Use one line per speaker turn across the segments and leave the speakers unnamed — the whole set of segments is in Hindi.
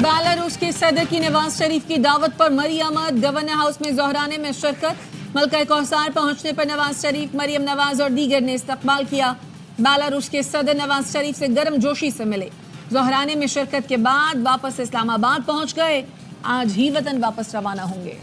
बेलारूस के सदर की नवाज शरीफ की दावत पर मरियम गवर्नर हाउस में ज़ोहराने में शिरकत। मलका कौसार पहुंचने पर नवाज शरीफ, मरियम नवाज और दीगर ने इस्तकबाल किया। बेलारूस के सदर नवाज शरीफ से गर्म जोशी से मिले। ज़ोहराने में शिरकत के बाद वापस इस्लामाबाद पहुंच गए। आज ही वतन वापस रवाना होंगे।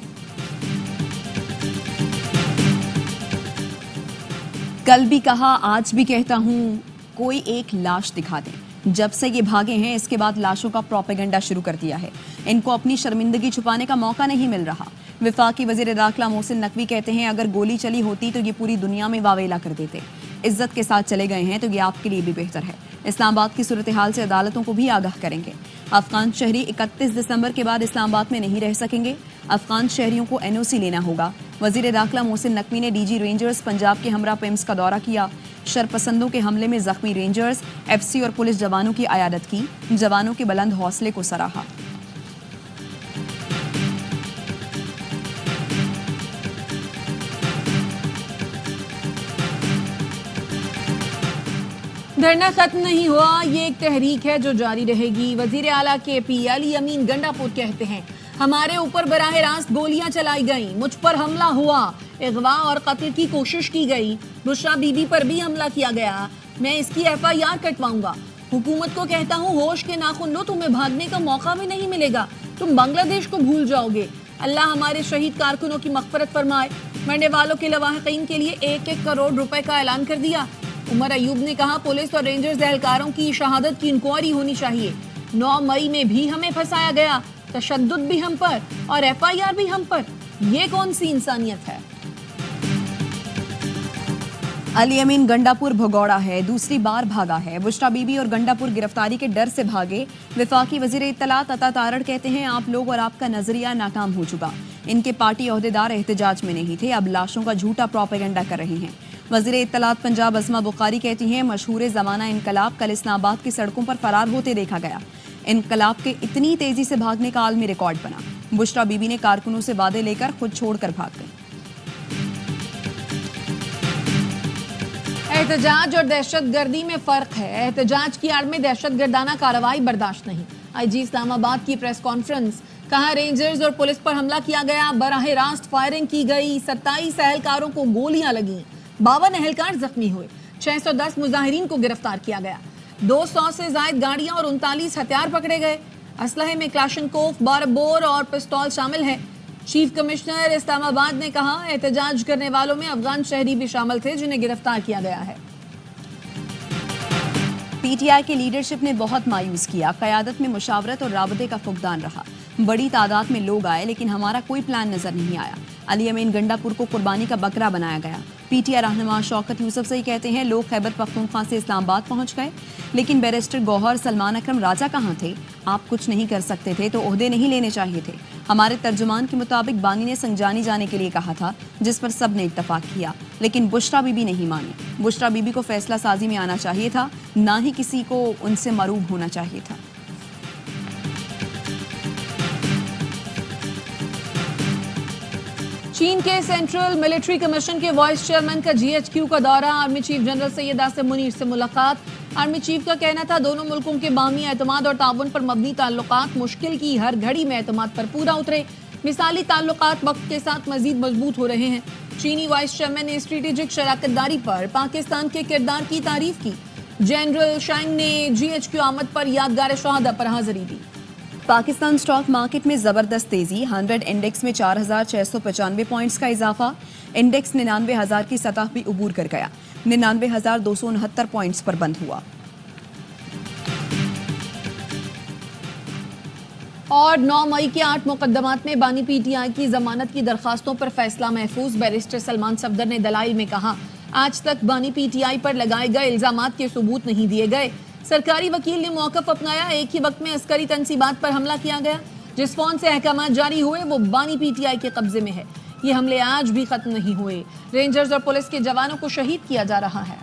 कल भी कहा, आज भी कहता हूं, कोई एक लाश दिखा दे। जब से ये भागे हैं इसके बाद लाशों का प्रोपेगेंडा शुरू कर दिया है। इनको अपनी शर्मिंदगी छुपाने का मौका नहीं मिल रहा। वफाकी वजीर दाखिला मोहसिन नकवी कहते हैं, अगर गोली चली होती तो ये पूरी दुनिया में वावेला कर देते। इज्जत के साथ चले गए हैं तो ये आपके लिए भी बेहतर है। इस्लामाबाद की सूरत हाल से अदालतों को भी आगाह करेंगे। अफगान शहरी 31 दिसंबर के बाद इस्लामाबाद में नहीं रह सकेंगे। अफगान शहरियों को NOC लेना होगा। वजीर दाखिला मोहसिन नकवी ने DG रेंजर्स पंजाब के हमरा पिम्स का दौरा किया। शरपसंदों के हमले में जख्मी रेंजर्स, FC और पुलिस जवानों की अयादत की। जवानों के बुलंद हौसले को सराहा।
धरना खत्म नहीं हुआ, ये एक तहरीक है जो जारी रहेगी। वजीर आला KP अली अमीन गंडापुर कहते हैं, हमारे ऊपर बराह रास्त गोलियां चलाई गईं, मुझ पर हमला हुआ, अगवा और कत्ल की कोशिश की गई। बुशरा बीबी पर भी हमला किया गया। मैं इसकी FIR कटवाऊंगा। हुकूमत को कहता हूँ, होश के नाखून लो, तुम्हें भागने का मौका भी नहीं मिलेगा। तुम बांग्लादेश को भूल जाओगे। अल्लाह हमारे शहीद कारकुनों की मग़फ़िरत फरमाए। मरने वालों के लवाहिकीन के लिए 1-1 करोड़ रुपए का ऐलान कर दिया। उमर अयूब ने कहा, पुलिस और रेंजर्स एहलकारों की शहादत की इंक्वायरी होनी चाहिए। 9 मई में भी हमें फंसाया गया, तशद्दुद भी हम पर और FIR भी हम पर। ये कौन सी इंसानियत है?
अली अमीन गंडापुर भगौड़ा है, दूसरी बार भागा है। बुशरा बीबी और गंडापुर गिरफ्तारी के डर से भागे। वफाकी वजीर इत्तलात अता तारड़ कहते हैं, आप लोग और आपका नजरिया नाकाम हो चुका। इनके पार्टी ओहदेदार एहतजाज में नहीं थे, अब लाशों का झूठा प्रोपेगेंडा कर रहे हैं। वजीर इत्तलात पंजाब अस्मा बुखारी कहती हैं, मशहूर ज़माना इनकलाब कल इस्लामाबाद की सड़कों पर फरार होते देखा गया। इनकलाब के इतनी तेजी से भागने का आलमी रिकॉर्ड बना। बुशरा बीबी ने कारकुनों से वादे लेकर खुद छोड़कर भाग गई।
एहतजाज और दहशतगर्दी में फर्क है। एहतजाज की आड़ में दहशतगर्दाना कार्रवाई बर्दाश्त नहीं। IG इस्लामाबाद की प्रेस कॉन्फ्रेंस, कहा रेंजर्स और पुलिस पर हमला किया गया, बराह रास्त फायरिंग की गई, 27 एहलकारों को गोलियां लगी, 52 एहलकार जख्मी हुए, 610 मुजाहिरीन को गिरफ्तार किया गया, 200 से जायद गाड़ियां और 39 हथियार पकड़े गए। असलहे में क्लाशनकोफ, बारबोर और पिस्तौल शामिल है। चीफ कमिश्नर इस्लामाबाद ने कहा, एहतजाज करने वालों में अफगान शहरी भी शामिल थे जिन्हें गिरफ्तार किया गया है।
PTI की लीडरशिप ने बहुत मायूस किया। क़यादत में मुशावरत और राबते का फुकदान रहा। बड़ी तादाद में लोग आए लेकिन हमारा कोई प्लान नजर नहीं आया। अली अमीन गंडापुर को कुर्बानी का बकरा बनाया गया। PTI रहनुमा शौकत यूसुफ सही कहते हैं, लोग खैबर पख्तूनख्वा से इस्लामाबाद पहुंच गए लेकिन बैरिस्टर गौहर सलमान अकरम राजा कहाँ थे? आप कुछ नहीं कर सकते थे तो ओहदे नहीं लेने चाहिए थे। हमारे तर्जुमान के मुताबिक बानी ने संजानी जाने के लिए कहा था, जिस पर सब ने इत्तफाक किया, लेकिन बुशरा बीबी नहीं मानी। बुशरा बीबी को फैसला साजी में आना चाहिए था, ना ही किसी को उनसे मरूब होना चाहिए था।
चीन के सेंट्रल मिलिट्री कमीशन के वाइस चेयरमैन का GHQ का दौरा, army chief general Syed Asim Munir से मुलाकात। आर्मी चीफ का कहना था, दोनों मुल्कों के बाहमी एतमाद और ताउन पर मबनी ताल्लुकात मुश्किल की हर घड़ी में एतमाद पर पूरा उतरे। मिसाली ताल्लुकात वक्त के साथ मजीद मजबूत हो रहे हैं। चीनी वाइस चेयरमैन ने स्ट्रेटेजिक शराकतदारी पर पाकिस्तान के किरदार की तारीफ की। जनरल शांग ने GHQ आमद पर यादगार शहादा पर हाजिरी दी।
पाकिस्तान स्टॉक मार्केट में जबरदस्त तेजी, 100 इंडेक्स में 4,695 पॉइंट्स का इजाफा। इंडेक्स 99,000 की सतह भी उबूर कर गया। 99,269 पॉइंट्स पर बंद हुआ।
और 9 मई के 8 मुकदमात में बानी PTI की जमानत की दरखास्तों पर फैसला महफूज। बैरिस्टर सलमान सफदर ने दलाइल में कहा, आज तक बानी PTI पर लगाए गए इल्जामात के सबूत नहीं दिए गए। सरकारी वकील ने मौकफ अपनाया। एक ही वक्त में अस्करी तंसीबात पर हमला किया गया। जिस फोन से अहकाम जारी हुए वो बानी PTI के कब्जे में है। ये हमले आज भी खत्म नहीं हुए। रेंजर्स और पुलिस के जवानों को शहीद किया जा रहा है।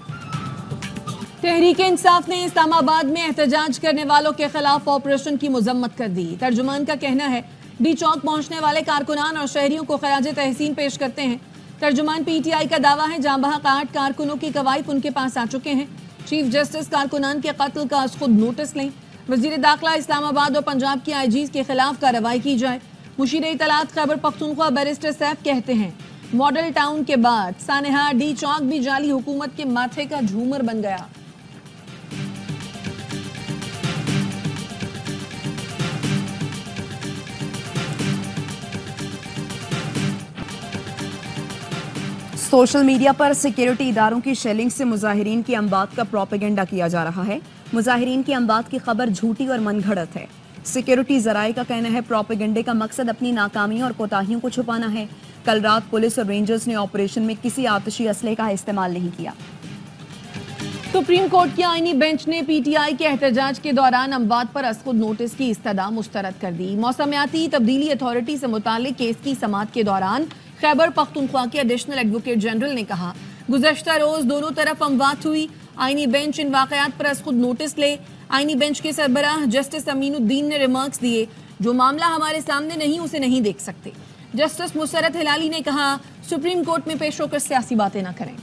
तहरीक इंसाफ ने इस्लामाबाद में एहतजाज करने वालों के खिलाफ ऑपरेशन की मुजम्मत कर दी। तर्जुमान का कहना है, डी चौक पहुंचने वाले कारकुनान और शहरियों को खराज तहसीन पेश करते हैं। तर्जुमान PTI का दावा है, जहां बहक 8 कारकुनों की कवायद उनके पास आ चुके हैं। चीफ जस्टिस कारकुनान के कत्ल का आज खुद नोटिस लें। वजीर दाखिला इस्लामाबाद और पंजाब की आईजीज के खिलाफ कार्रवाई की जाए। मुशीर इतलात खैबर पख्तूनख्वा बैरिस्टर सैफ कहते हैं मॉडल टाउन के बाद सानेहा डी चौक भी जाली हुकूमत के माथे का झूमर बन गया।
सोशल मीडिया पर सिक्योरिटी इदारों की शेलिंग से मुजाहिरीन की अमवात का प्रोपेगेंडा किया जा रहा है। मुजाहिरीन की अमवात की खबर झूठी और मनगढ़ंत है। सिक्योरिटी जराए का कहना है प्रोपेगेंडे का मकसद अपनी नाकामियों और कोताहियों को छुपाना है। कल रात पुलिस और रेंजर्स ने ऑपरेशन में किसी आतिशी असले का इस्तेमाल नहीं किया।
सुप्रीम कोर्ट की आईनी बेंच ने पीटीआई के एहतजाज के दौरान अमवात पर असखुद नोटिस की इस्तदा मुस्तरद कर दी। मौसमियाती तब्दीली अथॉरिटी से मुताल्लिक केस की समाअत के दौरान खैबर पख्तूनख्वा के एडिशनल एडवोकेट जनरल ने कहा गुज़श्ता रोज दोनों तरफ अमवात हुई। आईनी बेंच इन वाकयात पर असखुद नोटिस ले। आईनी बेंच के सरबराह जस्टिस अमीनुद्दीन ने रिमार्क्स दिए जो मामला हमारे सामने नहीं उसे नहीं देख सकते। जस्टिस मुसरत हिलाली ने कहा सुप्रीम कोर्ट में पेश होकर सियासी बातें न करें।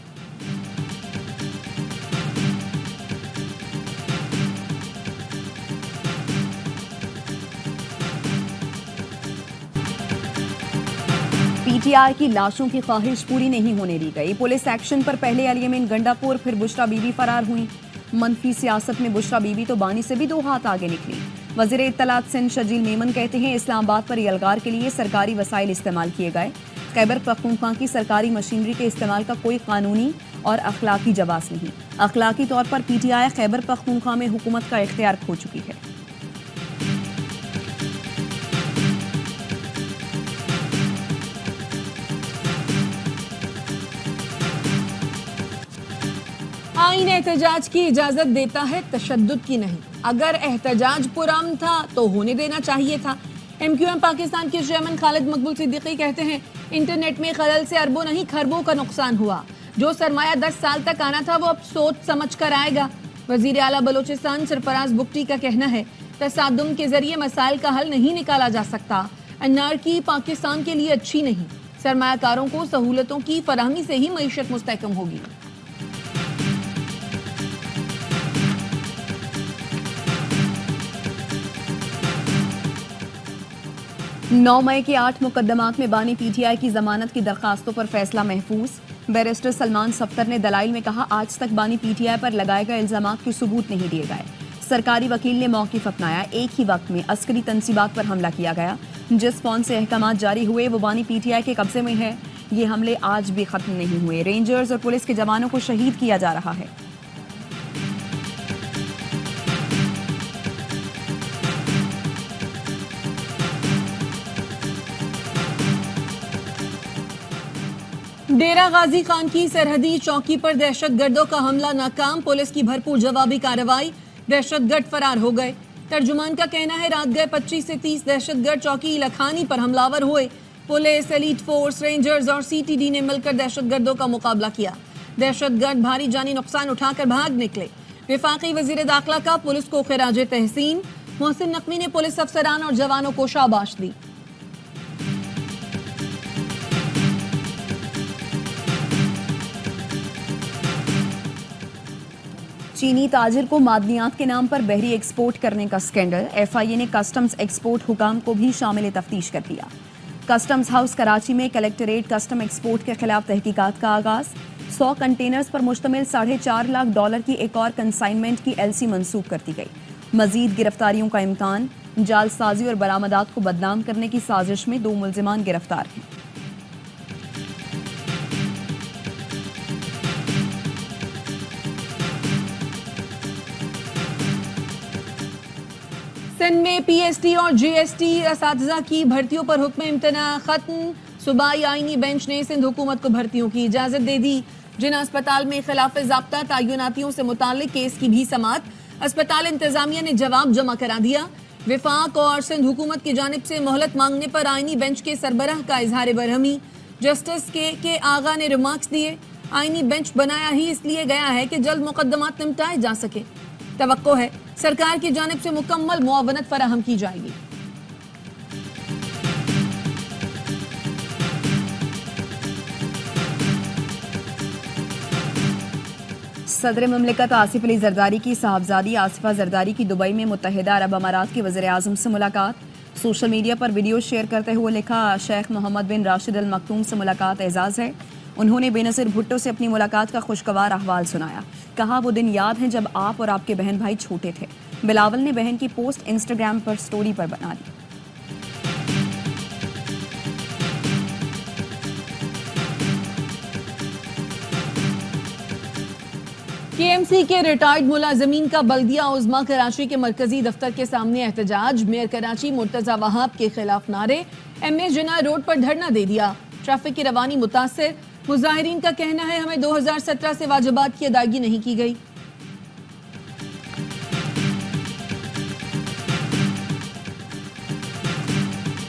पीटीआई की लाशों की ख्वाहिश पूरी नहीं होने दी गई। पुलिस एक्शन पर पहले अल यमीन गंडापुर फिर बुशरा बीबी फरार हुई। मनफी सियासत में बुशरा बीबी तो बानी से भी 2 हाथ आगे निकली। वजीर इत्तलात सिंध शजील मेमन कहते हैं इस्लामाबाद पर यलगार के लिए सरकारी वसाइल इस्तेमाल किए गए। खैबर पख्तूनख्वा की सरकारी मशीनरी के इस्तेमाल का कोई कानूनी और अखलाकी जवाब नहीं। अखलाकी तौर पर पीटीआई खैबर पख्तूनख्वा में हुकूमत का इख्तियार खो चुकी है।
'आईन एहतजाज की इजाजत देता है, तशद्दुद की नहीं। अगर एहतजाज पुरअमन था तो होने देना चाहिए था। MQM पाकिस्तान के चेयरमैन खालिद मकबूल सिद्दीकी कहते हैं इंटरनेट में खलल से अरबों नहीं खरबों का नुकसान हुआ। जो सरमाया 10 साल तक आना था वो अब सोच समझ कर आएगा। वजीर आला बलोचिस्तान सरफराज बुगटी का कहना है तसादुम के जरिए मसाइल का हल नहीं निकाला जा सकता। एनार्की पाकिस्तान के लिए अच्छी नहीं। सरमायाकारों को सहूलतों की फराहमी से ही मईशत मुस्तहकम होगी।
9 मई के 8 मुकदमात में बानी पीटीआई की जमानत की दरखास्तों पर फैसला महफूज। बैरिस्टर सलमान सफ्तर ने दलाइल में कहा आज तक बानी पीटीआई पर लगाए गए इल्जामात के सबूत नहीं दिए गए। सरकारी वकील ने मौकिफ अपनाया। एक ही वक्त में अस्करी तंसीबात पर हमला किया गया। जिस फोन से अहकामात जारी हुए वो बानी पीटीआई के कब्जे में है। ये हमले आज भी खत्म नहीं हुए। रेंजर्स और पुलिस के जवानों को शहीद किया जा रहा है।
डेरा गाजी खान की सरहदी चौकी पर दहशतगर्दों का हमला नाकाम। पुलिस की भरपूर जवाबी कार्रवाई। दहशतगर्द फरार हो गए। तर्जुमान का कहना है रात गए 25 से 30 दहशतगर्द चौकी लखानी पर हमलावर हुए। पुलिस, एलीट फोर्स, रेंजर्स और CTD ने मिलकर दहशतगर्दों का मुकाबला किया। दहशतगर्द भारी जानी नुकसान उठाकर भाग निकले। वफाकी वजीर दाखिला का पुलिस को खिराज तहसीन। मोहसिन नकवी ने पुलिस अफसरान और जवानों को शाबाश दी।
चीनी ताजिर को मादनियात के नाम पर बहरी एक्सपोर्ट करने का स्कैंडल। FIA ने कस्टम्स एक्सपोर्ट हुकाम को भी शामिल तफ्तीश कर दिया। कस्टम्स हाउस कराची में कलेक्टरेट कस्टम एक्सपोर्ट के खिलाफ तहकीकात का आगाज। 100 कंटेनर्स पर मुश्तमिल $4.5 लाख की एक और कंसाइनमेंट की LC मंसूख कर दी गई। मजीद गिरफ्तारियों का इम्कान। जालसाजी और बरामदात को बदनाम करने की साजिश में 2 मुल्जिमान गिरफ्तार हैं।
सिंध में PST और GST असातिज़ा की भर्तियों पर हुक्म इम्तना खत्म। सूबाई आईनी बेंच ने सिंध हुकूमत को भर्तियों की इजाजत दे दी। जिन अस्पताल में खिलाफ ज़ाब्ता तयनातियों से मुताल्लिक केस की भी समाअत। अस्पताल इंतजामिया ने जवाब जमा करा दिया। विफाक और सिंध हुकूमत की जानिब से मोहलत मांगने पर आईनी बेंच के सरबराह का इजहार बरहमी। जस्टिस के आगा ने रिमार्क्स दिए आईनी बेंच बनाया ही इसलिए गया है कि जल्द मुकदमात निपटाए जा सके। तवक्को है सरकार की जानिब से मुकम्मल मुआवनत फराहम की जाएगी।
सदर ममलिकत आसिफ अली जरदारी की साहबजादी आसिफा जरदारी की दुबई में मुत्तहिदा अरब अमारात के वज़ीर आज़म से मुलाकात। सोशल मीडिया पर वीडियो शेयर करते हुए लिखा, शेख मोहम्मद बिन राशिद अल मखतूम से मुलाकात एजाज़ है। उन्होंने बेनज़ीर भुट्टो से अपनी मुलाकात का खुशगवार अहवाल सुनाया। कहा, वो दिन याद है जब आप और आपके बहन भाई छोटे थे। बिलावल ने बहन की पोस्ट इंस्टाग्राम पर स्टोरी पर बना दी।
केएमसी के रिटायर्ड मुलाजमीन का बल्दिया उज़्मा कराची के मरकजी दफ्तर के सामने एहतजाज। मेयर कराची मुर्तजा वहाब के खिलाफ नारे। एमए जिन्ना रोड पर धरना दे दिया। ट्रैफिक की रवानी मुतासिर। मुजाहिरीन का कहना है, हमें 2017 से वाजिबात की अदायगी नहीं की गई।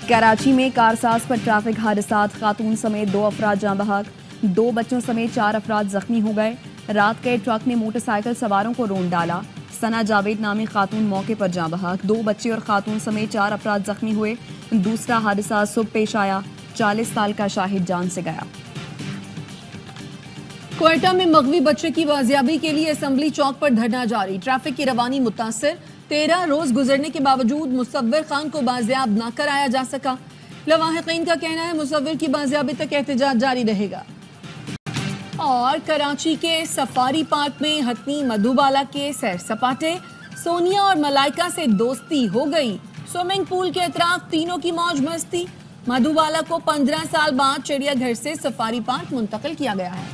कराची में कारसाज पर ट्रैफिक हादसात, खातून समेत 2 अफराद जाँ बहक, 2 बच्चों समेत 4 अफराद जख्मी हो गए। रात के ट्रक ने मोटरसाइकिल सवारों को रोंद डाला। सना जावेद नामी खातून मौके पर जाँ बहक, 2 बच्चे और खातून समेत 4 अफराद जख्मी हुए। दूसरा हादसा सुबह पेश आया, 40 साल का शाहिद जान से गया।
क्वेटा में मगवी बच्चे की बाजियाबी के लिए असेंबली चौक पर धरना जारी। ट्रैफिक की रवानी मुतासिर। 13 रोज गुजरने के बावजूद मुसव्विर खान को बाजियाब न कराया जा सका। लवाहिकीन का कहना है, मुसव्विर की बाजियाबी तक एहतजाज जारी रहेगा। और कराची के सफारी पार्क में हतनी मधुबाला के सैर सपाटे। सोनिया और मलाइका से दोस्ती हो गई। स्विमिंग पूल के अतराफ तीनों की मौज मस्ती। मधुबाला को 15 साल बाद चिड़ियाघर से सफारी पार्क मुंतकिल किया गया है।